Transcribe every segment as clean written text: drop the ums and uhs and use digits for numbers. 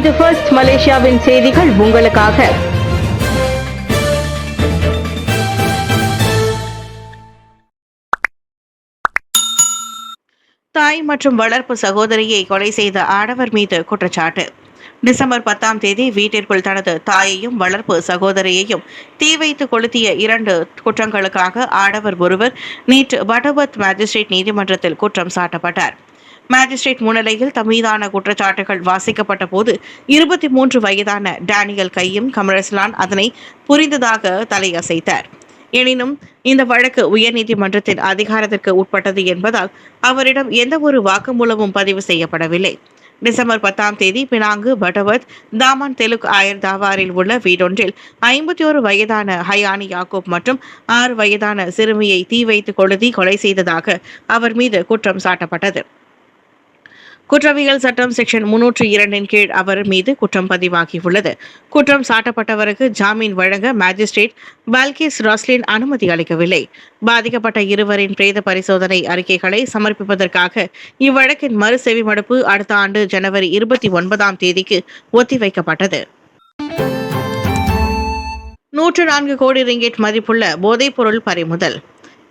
இது ஃபர்ஸ்ட் மலேசியாவின் செய்திகள் உங்களுக்காக. தாய் மற்றும் வளர்ப்பு சகோதரியை கொலை செய்த ஆடவர் மீது குற்றச்சாட்டு. டிசம்பர் 10 வீட்டிற்குள் தனது தாயையும் வளர்ப்பு சகோதரியையும் தீ வைத்து கொளுத்திய 2 குற்றங்களுக்காக ஆடவர் ஒருவர் நேற்று பட்டவர்த் மேஜிஸ்ட்ரேட் நீதிமன்றத்தில் குற்றம் சாட்டப்பட்டார். மேஜிஸ்ட்ரேட் முன்னிலையில் தம்மீதான குற்றச்சாட்டுகள் வாசிக்கப்பட்ட போது 23 வயதான டேனியல் கையும் கமரஸ்லான் அதனை புரிந்ததாக தலையசைத்தார். எனினும் இந்த வழக்கு உயர்நீதிமன்றத்தின் அதிகாரத்திற்கு உட்பட்டது என்பதால் அவரிடம் எந்தவொரு வாக்குமூலமும் பதிவு செய்யப்படவில்லை. டிசம்பர் 10 பினாங்கு பட்டவர்த் தாமான் தெலுக் ஆயர் தாவாரில் உள்ள வீடொன்றில் 51 வயதான ஹயானி யாக்கூப் மற்றும் 6 வயதான சிறுமியை தீ வைத்து கொலை செய்ததாக அவர் மீது குற்றம் சாட்டப்பட்டது. குற்றவியல் சட்டம் செக்ஷன் 302 கீழ் அவர் மீது குற்றம் பதிவாகியுள்ளது. குற்றம் சாட்டப்பட்டவருக்கு ஜாமீன் வழங்க மேஜிஸ்ட்ரேட் பல்கிஸ் ராஸ்லின் அனுமதி அளிக்கவில்லை. பாதிக்கப்பட்ட இருவரின் பிரேத பரிசோதனை அறிக்கைகளை சமர்ப்பிப்பதற்காக இவ்வழக்கின் மறு செவிமடுப்பு அடுத்த ஆண்டு ஜனவரி 29 ஒத்திவைக்கப்பட்டது. 104 கோடி ரிங்கெட் மதிப்புள்ள போதைப்பொருள் பறிமுதல்.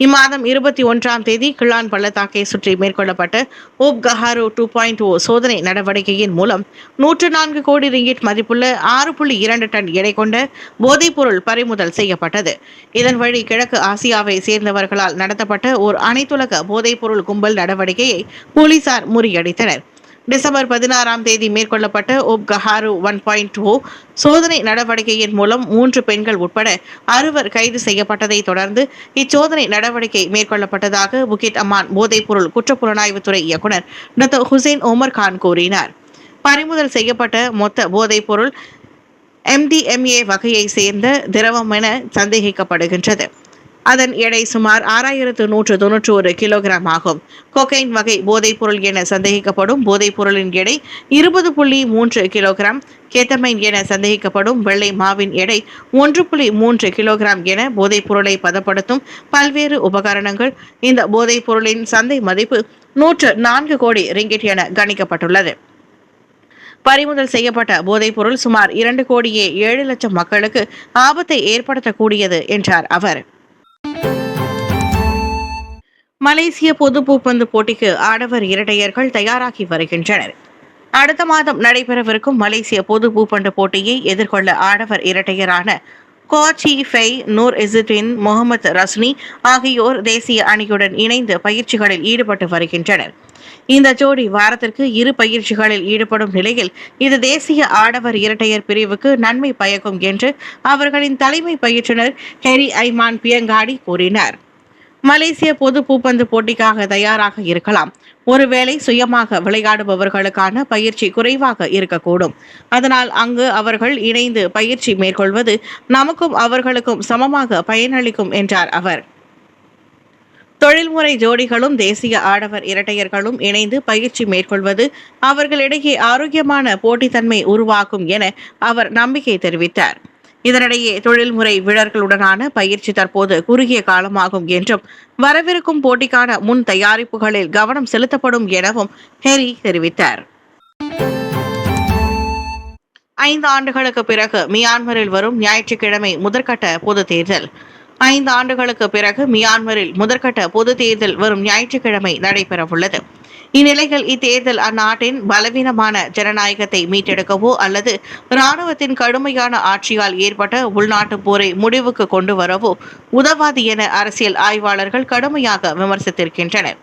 இம்மாதம் 21 கிளான் பள்ளத்தாக்கை சுற்றி மேற்கொள்ளப்பட்ட ஓப் கஹாரு 2.0 சோதனை நடவடிக்கையின் மூலம் 104 கோடி ரிங்கிட் மதிப்புள்ள 6.2 டன் எடை கொண்ட போதைப்பொருள் பறிமுதல் செய்யப்பட்டது. இதன் வழி கிழக்கு ஆசியாவை சேர்ந்தவர்களால் நடத்தப்பட்ட ஓர் அனைத்துலக போதைப்பொருள் கும்பல் நடவடிக்கையை போலீசார் முறியடித்தனர். டிசம்பர் 16 மேற்கொள்ளப்பட்ட ஓப் கஹாரு 1.0 சோதனை நடவடிக்கையின் மூலம் 3 பெண்கள் உட்பட 6 கைது செய்யப்பட்டதை தொடர்ந்து இச்சோதனை நடவடிக்கை மேற்கொள்ளப்பட்டதாக புகிட் அமான் போதைப்பொருள் குற்றப்புலனாய்வுத்துறை இயக்குநர் டாக்டர் ஹுசைன் ஓமர் கான் கூறினார். பறிமுதல் செய்யப்பட்ட மொத்த போதைப்பொருள் MDMA வகையை சேர்ந்த திரவம் என சந்தேகிக்கப்படுகின்றது. அதன் எடை சுமார் 6191 கிலோகிராம் ஆகும். கொக்கைன் வகை போதைப்பொருள் என சந்தேகிக்கப்படும் போதைப்பொருளின் எடை 20.3 கிலோகிராம், கேத்தமைன் என சந்தேகிக்கப்படும் வெள்ளை மாவின் எடை 1.3 கிலோகிராம் என போதைப்பொருளை பதப்படுத்தும் பல்வேறு உபகரணங்கள். இந்த போதைப்பொருளின் சந்தை மதிப்பு 104 கோடி ரிங்கிட் என கணிக்கப்பட்டுள்ளது. பறிமுதல் செய்யப்பட்ட போதைப்பொருள் சுமார் 2.7 கோடி மக்களுக்கு ஆபத்தை ஏற்படுத்தக்கூடியது என்றார் அவர். மலேசிய பொது பூப்பந்து போட்டிக்கு ஆடவர் இரட்டையர்கள் தயாராகி வருகின்றனர். அடுத்த மாதம் நடைபெறவிருக்கும் மலேசிய பொது பூப்பந்து போட்டியை எதிர்கொள்ள ஆடவர் இரட்டையரான கோச்சி ஃபெய் நூர் இசுதீன் முகமது ரஸ்னி ஆகியோர் தேசிய அணியுடன் இணைந்து பயிற்சிகளில் ஈடுபட்டு வருகின்றனர். இந்த ஜோடி வாரத்திற்கு 2 பயிற்சிகளில் ஈடுபடும் நிலையில் இது தேசிய ஆடவர் இரட்டையர் பிரிவுக்கு நன்மை பயக்கும் என்று அவர்களின் தலைமை பயிற்றுனர் ஹெரி ஐமான் பியங்காடி கூறினார். மலேசிய பொது பூப்பந்து போட்டிக்காக தயாராக இருக்கலாம். ஒருவேளை சுயமாக விளையாடுபவர்களுக்கான பயிற்சி குறைவாக இருக்கக்கூடும். அதனால் அங்கு அவர்கள் இணைந்து பயிற்சி மேற்கொள்வது நமக்கும் அவர்களுக்கும் சமமாக பயனளிக்கும் என்றார் அவர். தொழில்முறை ஜோடிகளும் தேசிய ஆடவர் இரட்டையர்களும் இணைந்து பயிற்சி மேற்கொள்வது அவர்களிடையே ஆரோக்கியமான போட்டித்தன்மை உருவாக்கும் என அவர் நம்பிக்கை தெரிவித்தார். இதனிடையே தொழில்முறை வீரர்களுடனான பயிற்சி தற்போது குறுகிய காலமாகும் என்றும் வரவிருக்கும் போட்டிக்கான முன் தயாரிப்புகளில் கவனம் செலுத்தப்படும் எனவும் ஹெரி தெரிவித்தார். 5 ஆண்டுகளுக்கு பிறகு மியான்மரில் வரும் ஞாயிற்றுக்கிழமை முதற்கட்ட பொது தேர்தல். 5 ஆண்டுகளுக்கு பிறகு மியான்மரில் முதற்கட்ட பொது தேர்தல் வரும் ஞாயிற்றுக்கிழமை நடைபெறவுள்ளது. இந்நிலையில் இத்தேர்தல் அந்நாட்டின் பலவீனமான ஜனநாயகத்தை மீட்டெடுக்கவோ அல்லது இராணுவத்தின் கடுமையான ஆட்சியால் ஏற்பட்ட உள்நாட்டு போரை முடிவுக்கு கொண்டு வரவோ உதவாது என அரசியல் ஆய்வாளர்கள் கடுமையாக விமர்சித்திருக்கின்றனர்.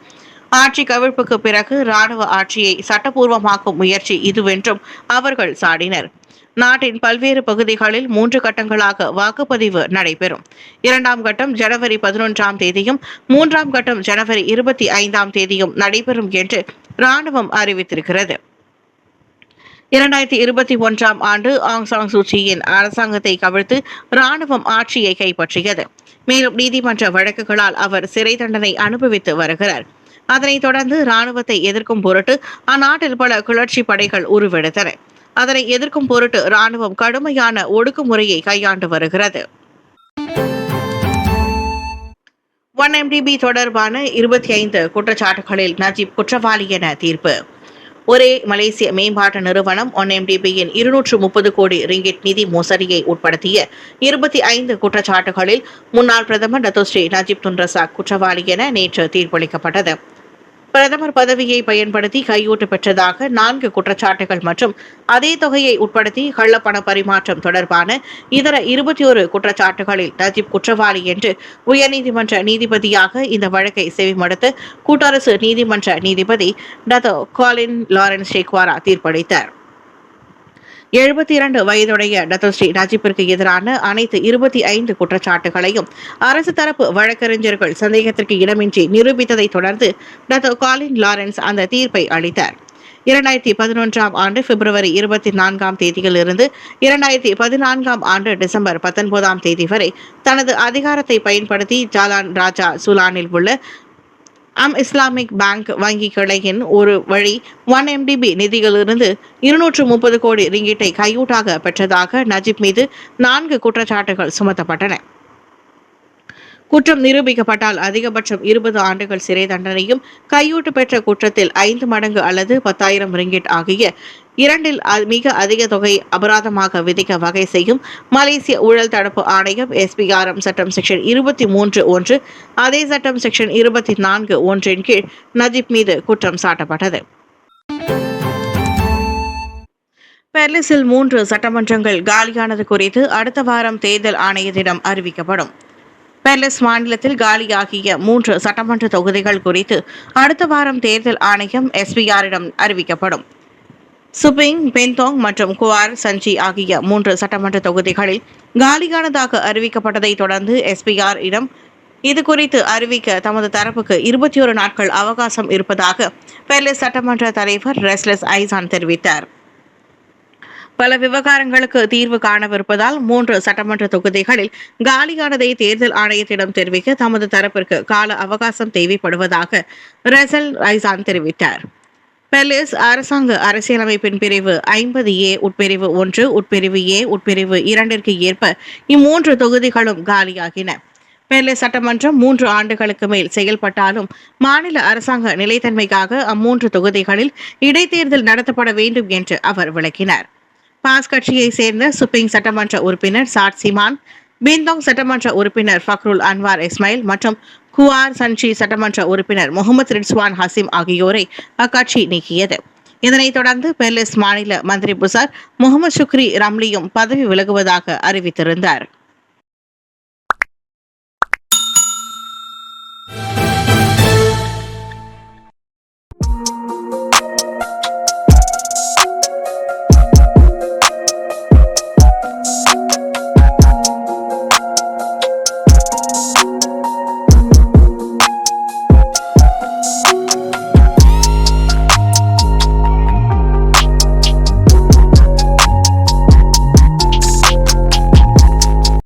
ஆட்சி கவிழ்ப்புக்கு பிறகு இராணுவ ஆட்சியை சட்டப்பூர்வமாக்கும் முயற்சி இதுவென்றும் அவர்கள் சாடினர். நாட்டின் பல்வேறு பகுதிகளில் 3 கட்டங்களாக வாக்குப்பதிவு நடைபெறும். 2ஆம் கட்டம் ஜனவரி 11 3ஆம் கட்டம் ஜனவரி 25 நடைபெறும் என்று இராணுவம் அறிவித்திருக்கிறது. 2021 ஆண்டு ஆங் சாங் சூச்சியின் அரசாங்கத்தை கவிழ்த்து இராணுவம் ஆட்சியை கைப்பற்றியது. மேலும் நீதிமன்ற வழக்குகளால் அவர் சிறை தண்டனை அனுபவித்து வருகிறார். அதனைத் தொடர்ந்து இராணுவத்தை எதிர்க்கும் பொருட்டு அந்நாட்டில் பல கிளர்ச்சி படைகள் உருவெடுத்தன. அதனை எதிர்க்கும் பொருட்டு இராணுவம் கடுமையான ஒடுக்குமுறையை கையாண்டு வருகிறது. 1MDB தொடர்பான 25 குற்றச்சாட்டுகளில் நஜீப் குற்றவாளி என தீர்ப்பு. ஒரே மலேசிய மேம்பாட்டு நிறுவனம் 1MDBயின் 230 கோடி ரிங்கிட் நிதி மோசடியை உட்படுத்திய 25 குற்றச்சாட்டுகளில் முன்னாள் பிரதமர் டத்தோஸ்ரீ நஜீப் துன் ரசாக் குற்றவாளி என நேற்று தீர்ப்பளிக்கப்பட்டது. பிரதமர் பதவியை பயன்படுத்தி கையூட்டு பெற்றதாக 4 குற்றச்சாட்டுகள் மற்றும் அதே தொகையை உட்படுத்தி கள்ளப்பண பரிமாற்றம் தொடர்பான இதர 21 குற்றச்சாட்டுகளில் நஜீப் குற்றவாளி என்று உயர்நீதிமன்ற நீதிபதியாக இந்த வழக்கை செவிமடுத்து கூட்டரசு நீதிமன்ற நீதிபதி டத்தோ காலின் லாரன்ஸ் ஷேக்வாரா தீர்ப்பளித்தார். 72 வயதுடைய டத்தோஸ்ரீ நஜீப்பிற்கு எதிரான அனைத்து 25 குற்றச்சாட்டுகளையும் அரசு தரப்பு வழக்கறிஞர்கள் சந்தேகத்திற்கு இடமின்றி நிரூபித்ததை தொடர்ந்து டத்தோ காலின் லாரன்ஸ் அந்த தீர்ப்பை அளித்தார். 2011ஆம் ஆண்டு பிப்ரவரி 24ஆம் தேதியிலிருந்து 2014ஆம் ஆண்டு டிசம்பர் 19ஆம் தேதி வரை தனது அதிகாரத்தை பயன்படுத்தி ஜாலான் ராஜா சுலானில் உள்ள இஸ்லாமிக் பேங்க் வங்கி கிளையின் ஒரு வழி 1MDB நிதியிலிருந்து 230 கோடி ரிங்கிட்டை கையூட்டாக பெற்றதாக நஜீப் மீது 4 குற்றச்சாட்டுகள் சுமத்தப்பட்டன. குற்றம் நிரூபிக்கப்பட்டால் அதிகபட்சம் 20 ஆண்டுகள் சிறை தண்டனையும், கையூட்டு பெற்ற குற்றத்தில் 5 மடங்கு அல்லது 10,000 ரிங்கிட் ஆகிய இரண்டில் மிக அதிக தொகை அபராதமாக விதிக்க வகை செய்யும் மலேசிய ஊழல் தடுப்பு ஆணையம் SPRM சட்டம் செக்ஷன் 23(1) அதே சட்டம் செக்ஷன் 24(1) கீழ் நஜீப் மீது குற்றம் சாட்டப்பட்டது. பெர்லிஸில் 3 சட்டமன்றங்கள் காலியானது குறித்து அடுத்த வாரம் தேர்தல் ஆணையத்திடம் அறிவிக்கப்படும். பெர்லிஸ் மாநிலத்தில் காலியாகிய 3 சட்டமன்ற தொகுதிகள் குறித்து அடுத்த வாரம் தேர்தல் ஆணையம் SPRிடம் அறிவிக்கப்படும். சுபிங், பென்தோங் மற்றும் குவார் சஞ்சி ஆகிய 3 சட்டமன்ற தொகுதிகளில் காலியானதாக அறிவிக்கப்பட்டதை தொடர்ந்து SPR இடம் இது குறித்து அறிவிக்க தமது தரப்புக்கு 21 நாட்கள் அவகாசம் இருப்பதாக பெர்லிஸ் சட்டமன்ற தலைவர் ரெஸ்லஸ் ஐசான் தெரிவித்தார். பல விவகாரங்களுக்கு தீர்வு காணவிருப்பதால் 3 சட்டமன்ற தொகுதிகளில் காலியானதை தேர்தல் ஆணையத்திடம் தெரிவிக்க தமது தரப்பிற்கு கால அவகாசம் தேவைப்படுவதாக ரெசல் ஐசான் தெரிவித்தார். பெர்லிஸ் அரசாங்க அரசியலமைப்பின் பிரிவு 50A உட்பிரிவு 1 உட்பிரிவு A உட்பிரிவு 2ற்கு ஏற்ப இம்மூன்று தொகுதிகளும் காலியாகின. பெர்லிஸ் சட்டமன்றம் 3 ஆண்டுகளுக்கு மேல் செயல்பட்டாலும் மாநில அரசாங்க நிலைத்தன்மைக்காக அம்மூன்று தொகுதிகளில் இடைத்தேர்தல் நடத்தப்பட வேண்டும் என்று அவர் விளக்கினார். பாஸ் கட்சியை சேர்ந்த சுப்பிங் சட்டமன்ற உறுப்பினர் சாட் சிமான், பின்தோங் சட்டமன்ற உறுப்பினர் ஃபக்ருல் அன்வார் இஸ்மாயில் மற்றும் குவார் சன்சி சட்டமன்ற உறுப்பினர் முகமது ரிட்ஸ்வான் ஹசீம் ஆகியோரை அக்கட்சி நீக்கியது. இதனைத் தொடர்ந்து பெர்லிஸ் மாநில மந்திரி புசார் முகமது ஷுக்ரி ரம்லியும் பதவி விலகுவதாக அறிவித்திருந்தார்.